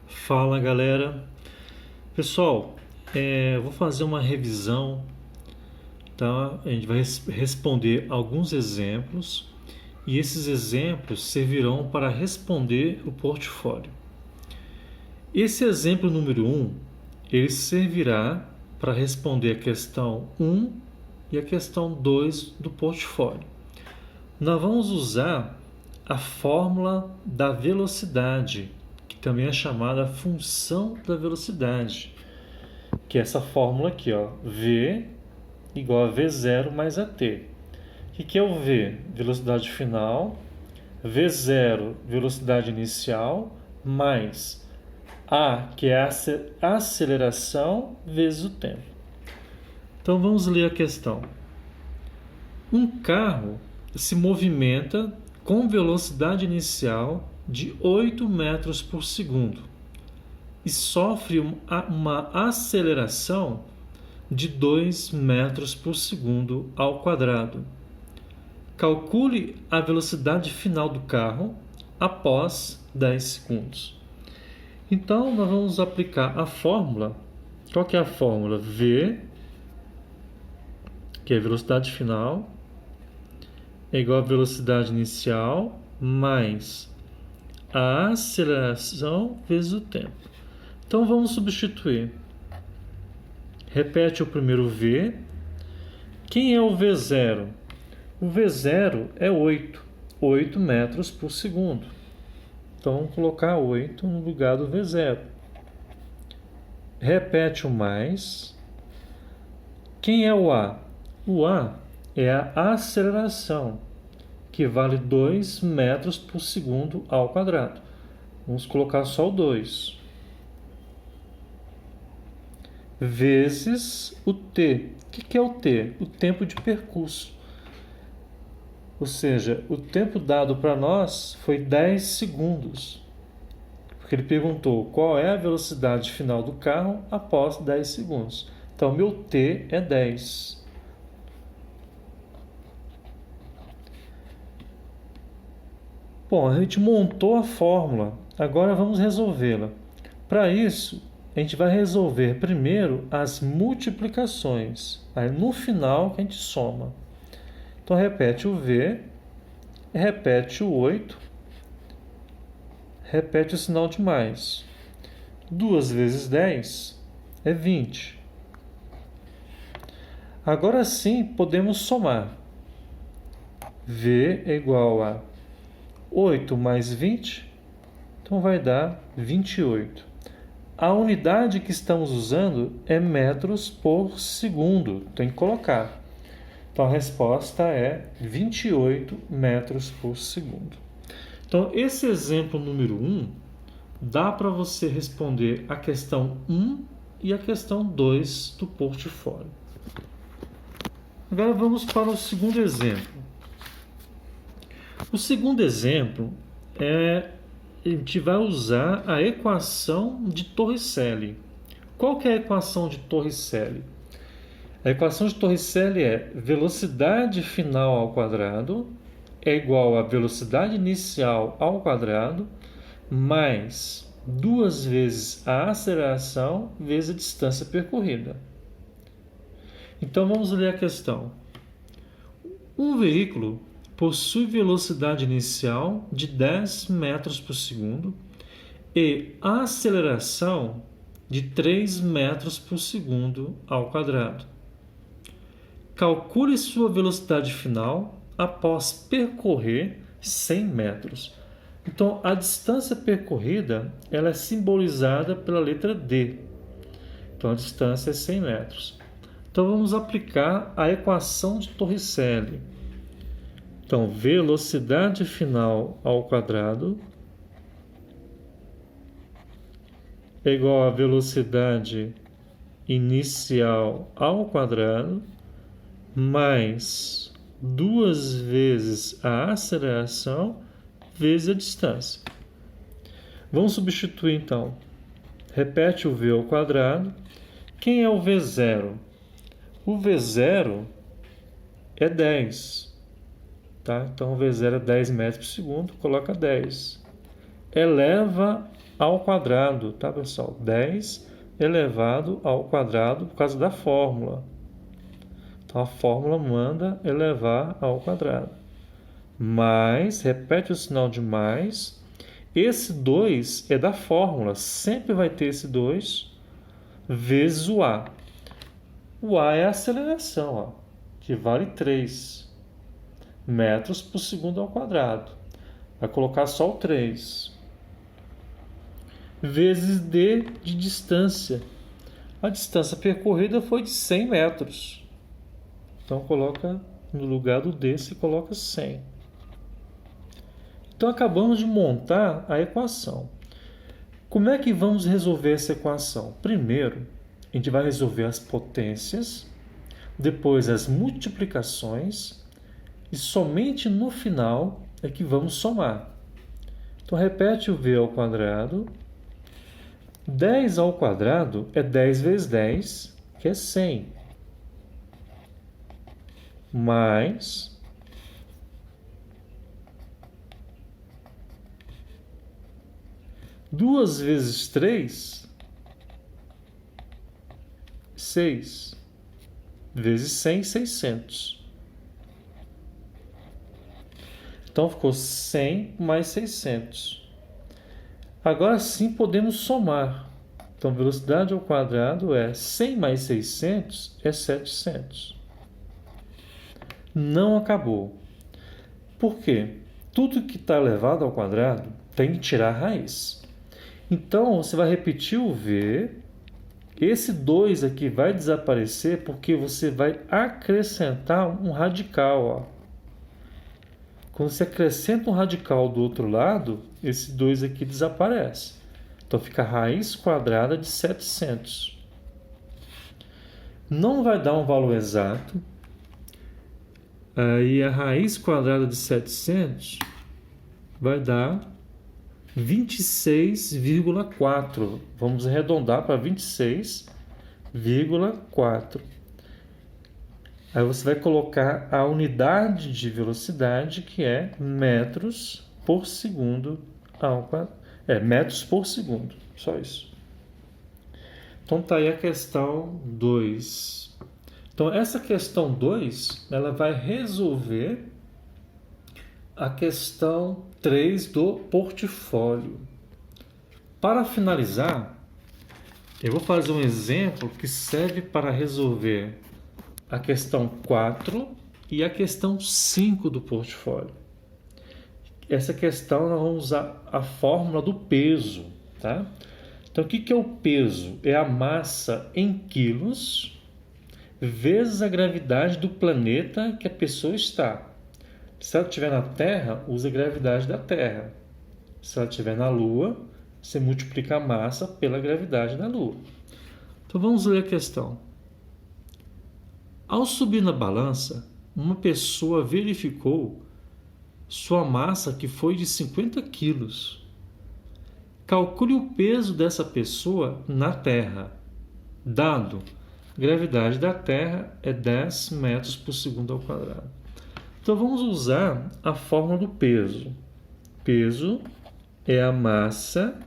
Fala galera, pessoal, vou fazer uma revisão, tá? A gente vai responder alguns exemplos e esses exemplos servirão para responder o portfólio. Esse exemplo número 1, ele servirá para responder a questão 1 e a questão 2 do portfólio. Nós vamos usar a fórmula da velocidade, que também é chamada função da velocidade, que é essa fórmula aqui, ó, V igual a V0 mais AT. O que é o V? Velocidade final, V0, velocidade inicial, mais A, que é a aceleração, vezes o tempo. Então vamos ler a questão. Um carro se movimenta com velocidade inicial de 8 metros por segundo e sofre uma aceleração de 2 metros por segundo ao quadrado. Calcule a velocidade final do carro após 10 segundos. Então, nós vamos aplicar a fórmula. Qual que é a fórmula? V, que é a velocidade final, é igual a velocidade inicial mais a aceleração vezes o tempo. Então vamos substituir. Repete o primeiro V. Quem é o V0? O V0 é 8 metros por segundo. Então vamos colocar 8 no lugar do V0. Repete o mais. Quem é o A? O A é a aceleração, que vale 2 metros por segundo ao quadrado. Vamos colocar só o 2. Vezes o T. O que é o T? O tempo de percurso. Ou seja, o tempo dado para nós foi 10 segundos. Porque ele perguntou qual é a velocidade final do carro após 10 segundos. Então, meu T é 10. Bom, a gente montou a fórmula, agora vamos resolvê-la. Para isso, a gente vai resolver primeiro as multiplicações, aí no final que a gente soma. Então repete o V, repete o 8, repete o sinal de mais. 2 vezes 10 é 20. Agora sim podemos somar. V é igual a 8 mais 20, então vai dar 28. A unidade que estamos usando é metros por segundo, tem que colocar. Então a resposta é 28 metros por segundo. Então esse exemplo número 1 dá para você responder a questão 1 e a questão 2 do portfólio. Agora vamos para o segundo exemplo. O segundo exemplo a gente vai usar a equação de Torricelli. Qual que é a equação de Torricelli? A equação de Torricelli é velocidade final ao quadrado é igual a velocidade inicial ao quadrado mais 2 vezes a aceleração vezes a distância percorrida. Então vamos ler a questão. Um veículo possui velocidade inicial de 10 metros por segundo e aceleração de 3 metros por segundo ao quadrado. Calcule sua velocidade final após percorrer 100 metros. Então, a distância percorrida ela é simbolizada pela letra D. Então, a distância é 100 metros. Então, vamos aplicar a equação de Torricelli. Então, velocidade final ao quadrado é igual a velocidade inicial ao quadrado mais 2 vezes a aceleração vezes a distância. Vamos substituir então. Repete o V ao quadrado. Quem é o V0? O V0 é 10. Tá? Então, o V0 é 10 metros por segundo, coloca 10. Eleva ao quadrado, tá, pessoal? 10 elevado ao quadrado por causa da fórmula. Então, a fórmula manda elevar ao quadrado. Mais, repete o sinal de mais. Esse 2 é da fórmula, sempre vai ter esse 2 vezes o A. O A é a aceleração, ó, que vale 3 metros por segundo ao quadrado. Vai colocar só o 3. Vezes D de distância. A distância percorrida foi de 100 metros. Então, coloca no lugar do D, se coloca 100. Então, acabamos de montar a equação. Como é que vamos resolver essa equação? Primeiro, a gente vai resolver as potências, depois as multiplicações, e somente no final é que vamos somar. Então, repete o V ao quadrado. 10 ao quadrado é 10 vezes 10, que é 100. Mais 2 vezes 3, 6. Vezes 100, 600. Então, ficou 100 mais 600. Agora sim podemos somar. Então, velocidade ao quadrado é 100 mais 600 é 700. Não acabou. Por quê? Tudo que está elevado ao quadrado tem que tirar a raiz. Então, você vai repetir o V. Esse 2 aqui vai desaparecer porque você vai acrescentar um radical. Ó. Quando você acrescenta um radical do outro lado, esse 2 aqui desaparece. Então, fica a raiz quadrada de 700. Não vai dar um valor exato. Aí, a raiz quadrada de 700 vai dar 26,4. Vamos arredondar para 26,4. Aí você vai colocar a unidade de velocidade, que é metros por segundo ao quadrado. Metros por segundo, só isso. Então tá aí a questão 2. Então essa questão 2, ela vai resolver a questão 3 do portfólio. Para finalizar, eu vou fazer um exemplo que serve para resolver a questão 4 e a questão 5 do portfólio. Essa questão nós vamos usar a fórmula do peso, tá? Então, o que é o peso? É a massa em quilos vezes a gravidade do planeta que a pessoa está. Se ela estiver na Terra, usa a gravidade da Terra. Se ela estiver na Lua, você multiplica a massa pela gravidade da Lua. Então, vamos ler a questão. Ao subir na balança, uma pessoa verificou sua massa que foi de 50 quilos. Calcule o peso dessa pessoa na Terra. Dado, a gravidade da Terra é 10 metros por segundo ao quadrado. Então, vamos usar a fórmula do peso. Peso é a massa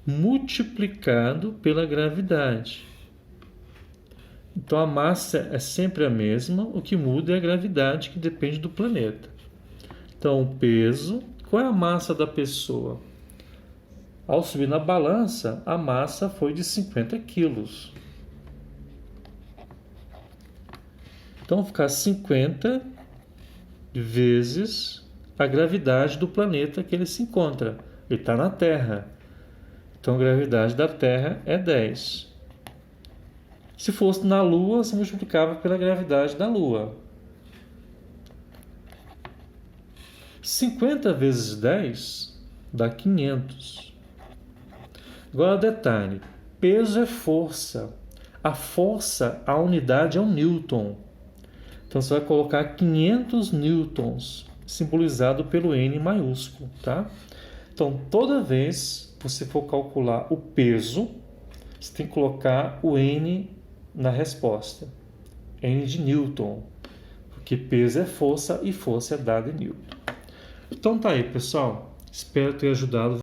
multiplicado pela gravidade. Então, a massa é sempre a mesma, o que muda é a gravidade, que depende do planeta. Então, o peso, qual é a massa da pessoa? Ao subir na balança, a massa foi de 50 quilos. Então, ficar 50 vezes a gravidade do planeta que ele se encontra. Ele está na Terra. Então, a gravidade da Terra é 10. Se fosse na Lua, você multiplicava pela gravidade da Lua. 50 vezes 10 dá 500. Agora, detalhe. Peso é força. A força, a unidade é um newton. Então, você vai colocar 500 newtons, simbolizado pelo N maiúsculo, tá? Então, toda vez que você for calcular o peso, você tem que colocar o N na resposta. N de Newton. Porque peso é força e força é dada em Newton. Então tá aí, pessoal. Espero ter ajudado